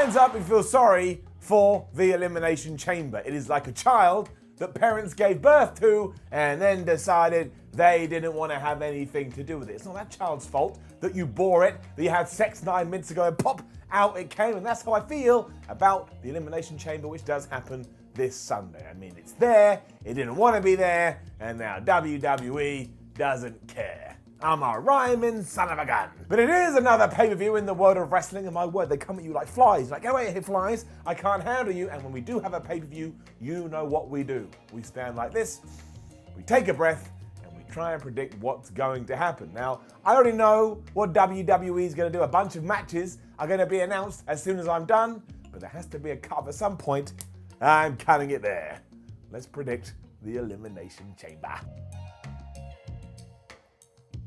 Hands up if you feel sorry for the Elimination Chamber. It is like a child that parents gave birth to and then decided they didn't want to have anything to do with it. It's not that child's fault that you bore it, that you had sex 9 minutes ago and pop, out it came. And that's how I feel about the Elimination Chamber, which does happen this Sunday. I mean, it's there, it didn't want to be there, and now WWE doesn't care. I'm a rhyming son of a gun. But it is another pay-per-view in the world of wrestling, and my word, they come at you like flies. Like, get away here, flies. I can't handle you. And when we do have a pay-per-view, you know what we do. We stand like this, we take a breath, and we try and predict what's going to happen. Now, I already know what WWE is going to do. A bunch of matches are going to be announced as soon as I'm done, but there has to be a cut at some point. I'm cutting it there. Let's predict the Elimination Chamber.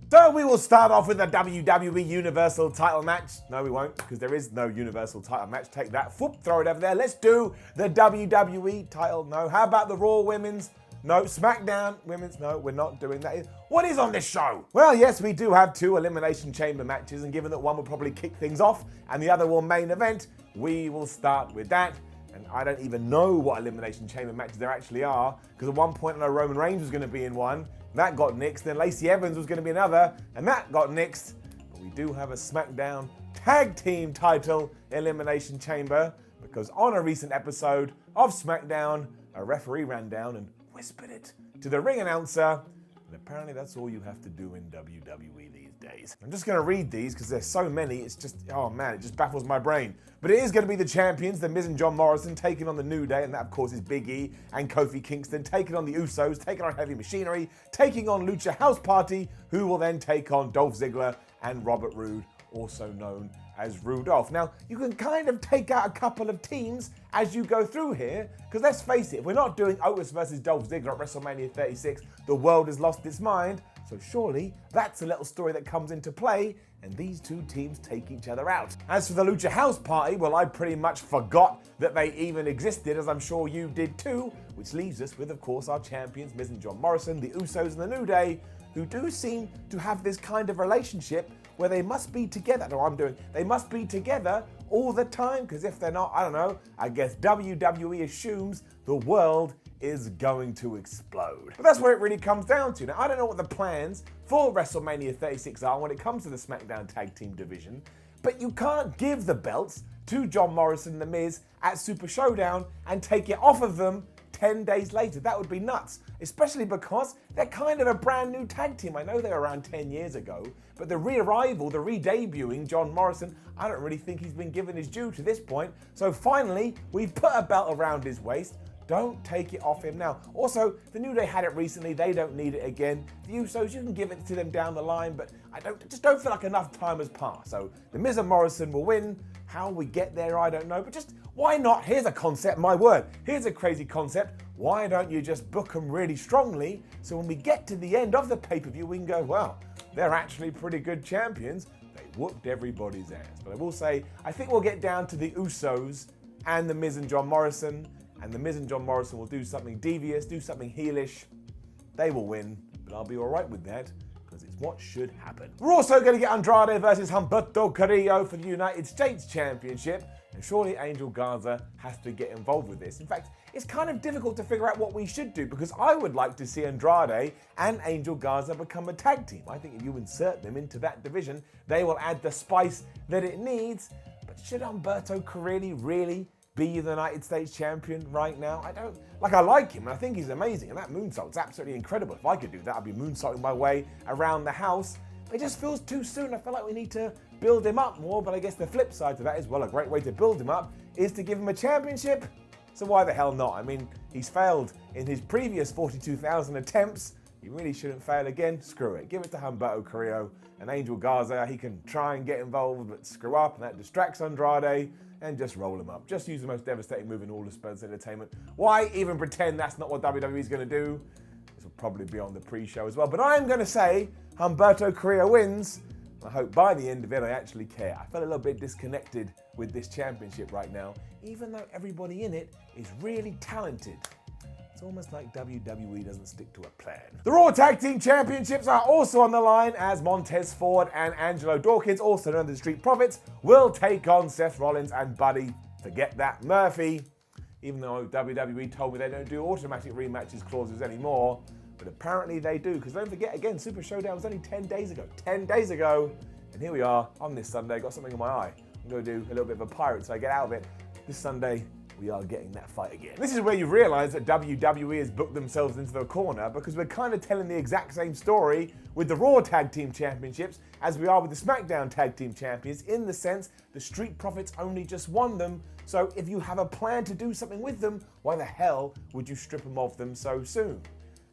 So we will start off with the WWE Universal title match. No, we won't, because there is no Universal title match. Take that, whoop, throw it over there. Let's do the WWE title. No. How about the Raw Women's? No. SmackDown Women's? No, we're not doing that. What is on this show? Well, yes, we do have 2 Elimination Chamber matches, and given that one will probably kick things off and the other will main event, we will start with that. And I don't even know what Elimination Chamber matches there actually are, because at one point I know Roman Reigns was going to be in one. That got nixed. Then Lacey Evans was going to be another, and that got nixed. But we do have a SmackDown Tag Team title Elimination Chamber, because on a recent episode of SmackDown, a referee ran down and whispered it to the ring announcer, and apparently that's all you have to do in WWE these days. I'm just going to read these because there's so many, it's just, oh man, it just baffles my brain. But it is going to be the champions, The Miz and John Morrison, taking on the New Day, and that of course is Big E and Kofi Kingston, taking on the Usos, taking on Heavy Machinery, taking on Lucha House Party, who will then take on Dolph Ziggler and Robert Roode, also known as Rudolph. Now, you can kind of take out a couple of teams as you go through here, because let's face it, if we're not doing Otis versus Dolph Ziggler at WrestleMania 36, the world has lost its mind. So surely that's a little story that comes into play, and these 2 teams take each other out. As for the Lucha House Party, well, I pretty much forgot that they even existed, as I'm sure you did too, which leaves us with, of course, our champions, Miz and John Morrison, the Usos and the New Day, who do seem to have this kind of relationship where they must be together. They must be together all the time, because if they're not, I don't know, I guess WWE assumes the world is going to explode. But that's where it really comes down to. Now, I don't know what the plans for WrestleMania 36 are when it comes to the SmackDown Tag Team division, but you can't give the belts to John Morrison and The Miz at Super Showdown and take it off of them 10 days later. That would be nuts, especially because they're kind of a brand new tag team. I know they were around 10 years ago, but the re-arrival, the re-debuting John Morrison, I don't really think he's been given his due to this point. So finally, we've put a belt around his waist. Don't take it off him now. Also, the New Day had it recently. They don't need it again. The Usos, you can give it to them down the line, but I just don't feel like enough time has passed. So The Miz and Morrison will win. How we get there, I don't know. But just, why not? Here's a concept, my word. Here's a crazy concept. Why don't you just book them really strongly, so when we get to the end of the pay-per-view, we can go, well, they're actually pretty good champions. They whooped everybody's ass. But I will say, I think we'll get down to the Usos and The Miz and John Morrison, and The Miz and John Morrison will do something devious, do something heelish. They will win, but I'll be all right with that, because it's what should happen. We're also going to get Andrade versus Humberto Carrillo for the United States Championship, and surely Angel Garza has to get involved with this. In fact, it's kind of difficult to figure out what we should do, because I would like to see Andrade and Angel Garza become a tag team. I think if you insert them into that division, they will add the spice that it needs. But should Humberto Carrillo really be the United States champion right now? I like him and I think he's amazing, and that moonsault's absolutely incredible. If I could do that, I'd be moonsaulting my way around the house. It just feels too soon. I feel like we need to build him up more, but I guess the flip side to that is, well, a great way to build him up is to give him a championship. So why the hell not? I mean, he's failed in his previous 42,000 attempts. He really shouldn't fail again. Screw it. Give it to Humberto Carrillo and Angel Garza. He can try and get involved, but screw up, and that distracts Andrade, and just roll him up. Just use the most devastating move in all of sports entertainment. Why even pretend that's not what WWE is going to do? This will probably be on the pre-show as well. But I'm going to say Humberto Carrillo wins. I hope by the end of it I actually care. I feel a little bit disconnected with this championship right now, even though everybody in it is really talented. It's almost like WWE doesn't stick to a plan. The Raw Tag Team Championships are also on the line, as Montez Ford and Angelo Dawkins, also known as the Street Profits, will take on Seth Rollins and Buddy forget that. Murphy, even though WWE told me they don't do automatic rematches clauses anymore, but apparently they do, because don't forget, again, Super Showdown was only 10 days ago. 10 days ago, and here we are on this Sunday. Got something in my eye. I'm going to do a little bit of a pirate so I get out of it. This Sunday, we are getting that fight again. This is where you realise that WWE has booked themselves into the corner, because we're kind of telling the exact same story with the Raw Tag Team Championships as we are with the SmackDown Tag Team Champions, in the sense the Street Profits only just won them. So if you have a plan to do something with them, why the hell would you strip them of them so soon?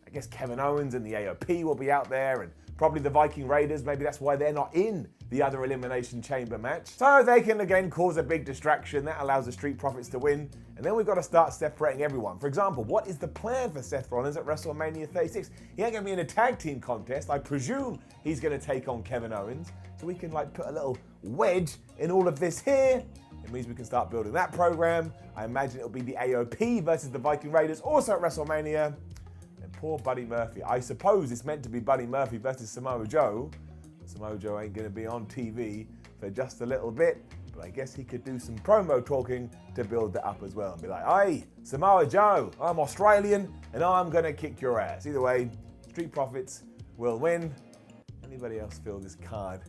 I guess Kevin Owens and the AOP will be out there, and probably the Viking Raiders. Maybe that's why they're not in the other Elimination Chamber match. So they can again cause a big distraction that allows the Street Profits to win. And then we've got to start separating everyone. For example, what is the plan for Seth Rollins at WrestleMania 36? He ain't going to be in a tag team contest. I presume he's going to take on Kevin Owens. So we can put a little wedge in all of this here. It means we can start building that program. I imagine it'll be the AOP versus the Viking Raiders, also at WrestleMania. And poor Buddy Murphy. I suppose it's meant to be Buddy Murphy versus Samoa Joe. Samoa Joe ain't going to be on TV for just a little bit, but I guess he could do some promo talking to build that up as well and be like, hey, Samoa Joe, I'm Australian and I'm going to kick your ass. Either way, Street Profits will win. Anybody else feel this card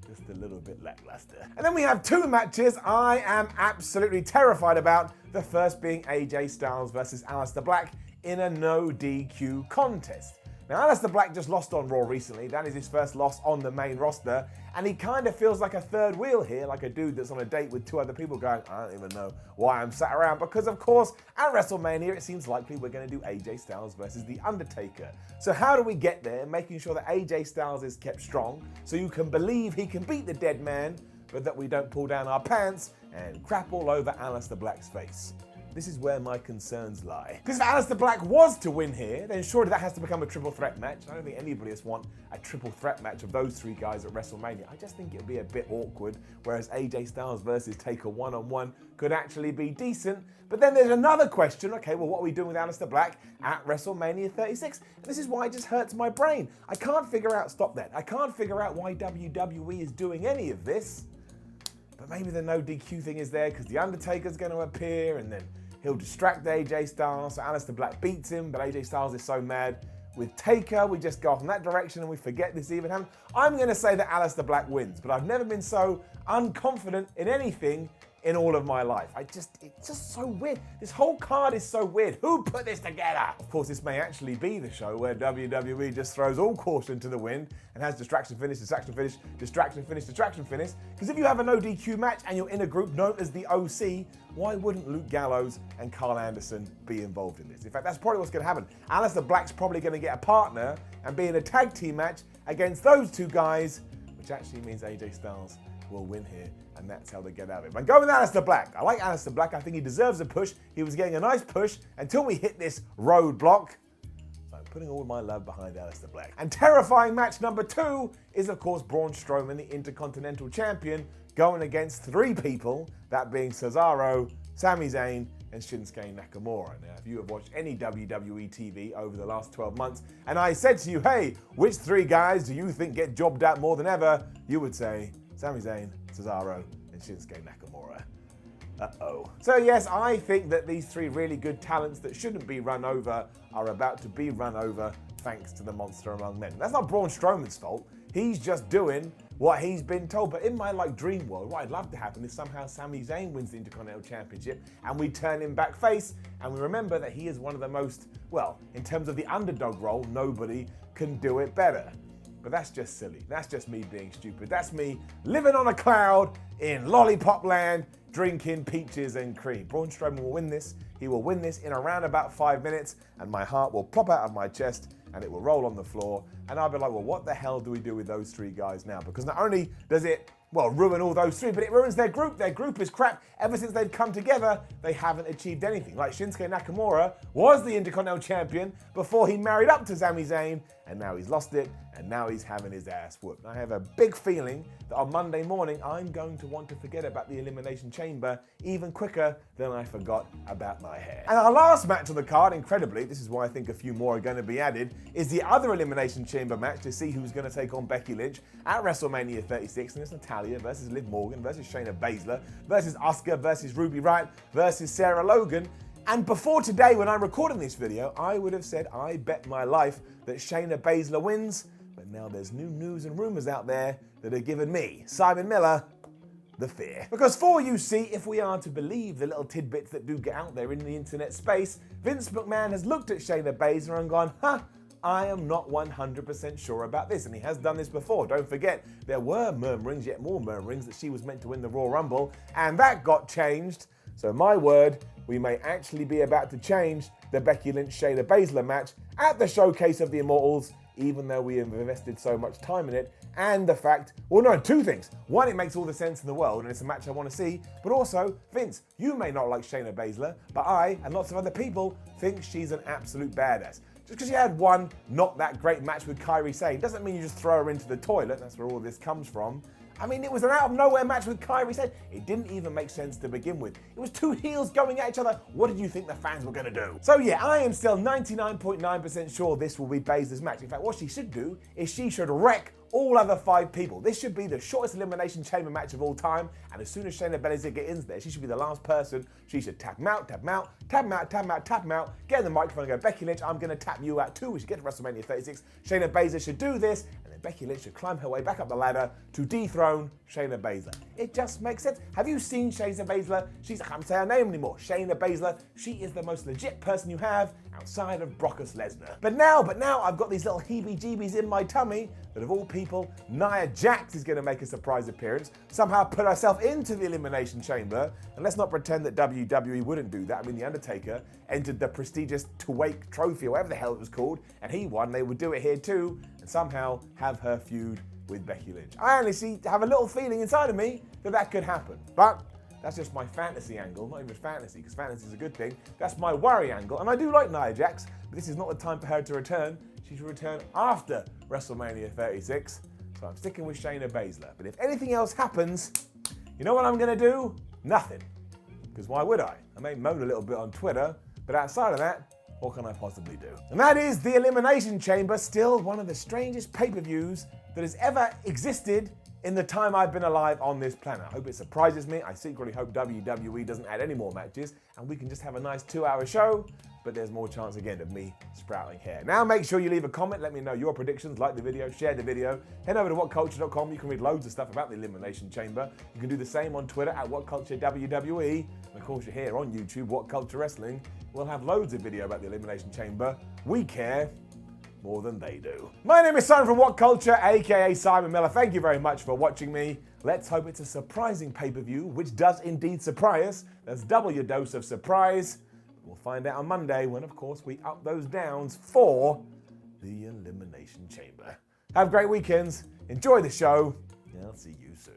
just a little bit lackluster? And then we have two matches I am absolutely terrified about. The first being AJ Styles versus Aleister Black in a no DQ contest. Now, Aleister Black just lost on Raw recently. That is his first loss on the main roster. And he kind of feels like a third wheel here, like a dude that's on a date with two other people going, I don't even know why I'm sat around. Because, of course, at WrestleMania, it seems likely we're going to do AJ Styles versus The Undertaker. So how do we get there? Making sure that AJ Styles is kept strong so you can believe he can beat the dead man, but that we don't pull down our pants and crap all over Aleister Black's face. This is where my concerns lie. Because if Aleister Black was to win here, then surely that has to become a triple threat match. I don't think anybody has want a triple threat match of those three guys at WrestleMania. I just think it'd be a bit awkward, whereas AJ Styles versus Taker one-on-one could actually be decent. But then there's another question, okay, well, what are we doing with Aleister Black at WrestleMania 36? And this is why it just hurts my brain. I can't figure out, stop that, I can't figure out why WWE is doing any of this. But maybe the no DQ thing is there because The Undertaker's going to appear and then he'll distract AJ Styles, so Aleister Black beats him, but AJ Styles is so mad. With Taker, we just go off in that direction and we forget this even happened. I'm going to say that Aleister Black wins, but I've never been so unconfident in anything in all of my life. It's just so weird. This whole card is so weird. Who put this together? Of course, this may actually be the show where WWE just throws all caution to the wind and has distraction finish, distraction finish, distraction finish, distraction finish. Because if you have a no DQ match and you're in a group known as the OC, why wouldn't Luke Gallows and Carl Anderson be involved in this? In fact, that's probably what's going to happen. Aleister Black's probably going to get a partner and be in a tag team match against those two guys, which actually means AJ Styles will win here, and that's how they get out of it. But go with Aleister Black. I like Aleister Black. I think he deserves a push. He was getting a nice push until we hit this roadblock. So I'm putting all my love behind Aleister Black. And terrifying match number 2 is, of course, Braun Strowman, the Intercontinental Champion, going against 3 people, that being Cesaro, Sami Zayn, and Shinsuke Nakamura. Now, if you have watched any WWE TV over the last 12 months, and I said to you, hey, which 3 guys do you think get jobbed out more than ever? You would say Sami Zayn, Cesaro, and Shinsuke Nakamura. Uh-oh. So yes, I think that these 3 really good talents that shouldn't be run over are about to be run over thanks to the monster among men. That's not Braun Strowman's fault. He's just doing what he's been told. But in my dream world, what I'd love to happen is somehow Sami Zayn wins the Intercontinental Championship and we turn him back face and we remember that he is one of the most, well, in terms of the underdog role, nobody can do it better. But that's just silly. That's just me being stupid. That's me living on a cloud in lollipop land, drinking peaches and cream. Braun Strowman will win this. He will win this in around about 5 minutes, and my heart will pop out of my chest, and it will roll on the floor. And I'll be like, well, what the hell do we do with those 3 guys now? Because not only does it, well, ruin all those 3, but it ruins their group. Their group is crap. Ever since they've come together, they haven't achieved anything. Like Shinsuke Nakamura was the Intercontinental Champion before he married up to Sami Zayn, and now he's lost it, and now he's having his ass whooped. I have a big feeling that on Monday morning, I'm going to want to forget about the Elimination Chamber even quicker than I forgot about my hair. And our last match on the card, incredibly, this is why I think a few more are going to be added, is the other Elimination Chamber match to see who's going to take on Becky Lynch at WrestleMania 36, and it's Natalya versus Liv Morgan versus Shayna Baszler versus Asuka versus Ruby Riott versus Sarah Logan. And before today, when I'm recording this video, I would have said I bet my life that Shayna Baszler wins, but now there's new news and rumors out there that are giving me, Simon Miller, the fear. Because for you see, if we are to believe the little tidbits that do get out there in the internet space, Vince McMahon has looked at Shayna Baszler and gone, I am not 100% sure about this. And he has done this before. Don't forget, there were murmurings, yet more murmurings, that she was meant to win the Royal Rumble, and that got changed. So my word, we may actually be about to change the Becky Lynch-Shayna Baszler match at the Showcase of the Immortals, even though we have invested so much time in it. And the fact, well, no, two things. One, it makes all the sense in the world, and it's a match I want to see. But also, Vince, you may not like Shayna Baszler, but I, and lots of other people, think she's an absolute badass. Just because she had one not that great match with Kairi Sane doesn't mean you just throw her into the toilet. That's where all this comes from. I mean, it was an out-of-nowhere match with Kairi Sane. It didn't even make sense to begin with. It was two heels going at each other. What did you think the fans were going to do? So yeah, I am still 99.9% sure this will be Baszler's match. In fact, what she should do is she should wreck all other 5 people. This should be the shortest Elimination Chamber match of all time, and as soon as Shayna Baszler gets in there, she should be the last person. She should tap him out, tap him out, tap him out, tap him out, tap him out, get in the microphone and go, Becky Lynch, I'm going to tap you out too. We should get to WrestleMania 36. Shayna Baszler should do this, and then Becky Lynch should climb her way back up the ladder to dethrone Shayna Baszler. It just makes sense. Have you seen Shayna Baszler? I can't say her name anymore. Shayna Baszler, she is the most legit person you have outside of Brock Lesnar. But now I've got these little heebie-jeebies in my tummy that of all people, Nia Jax is going to make a surprise appearance, somehow put herself into the Elimination Chamber, and let's not pretend that WWE wouldn't do that. I mean, The Undertaker entered the prestigious To-Wake trophy, or whatever the hell it was called, and he won. They would do it here too, and somehow have her feud with Becky Lynch. I honestly have a little feeling inside of me that that could happen, but that's just my fantasy angle, not even fantasy, because fantasy is a good thing. That's my worry angle, and I do like Nia Jax, but this is not the time for her to return. She should return after WrestleMania 36, so I'm sticking with Shayna Baszler. But if anything else happens, you know what I'm going to do? Nothing. Because why would I? I may moan a little bit on Twitter, but outside of that, what can I possibly do? And that is the Elimination Chamber, still one of the strangest pay-per-views that has ever existed in the time I've been alive on this planet. I hope it surprises me. I secretly hope WWE doesn't add any more matches and we can just have a nice 2-hour show, but there's more chance again of me sprouting hair. Now make sure you leave a comment, let me know your predictions, like the video, share the video, head over to whatculture.com, you can read loads of stuff about the Elimination Chamber. You can do the same on Twitter at whatculturewwe, and of course you're here on YouTube, What Culture Wrestling. We'll have loads of video about the Elimination Chamber. We care more than they do. My name is Simon from What Culture, aka Simon Miller. Thank you very much for watching me. Let's hope it's a surprising pay-per-view, which does indeed surprise us. That's double your dose of surprise. We'll find out on Monday when, of course, we up those downs for the Elimination Chamber. Have great weekends. Enjoy the show, and I'll see you soon.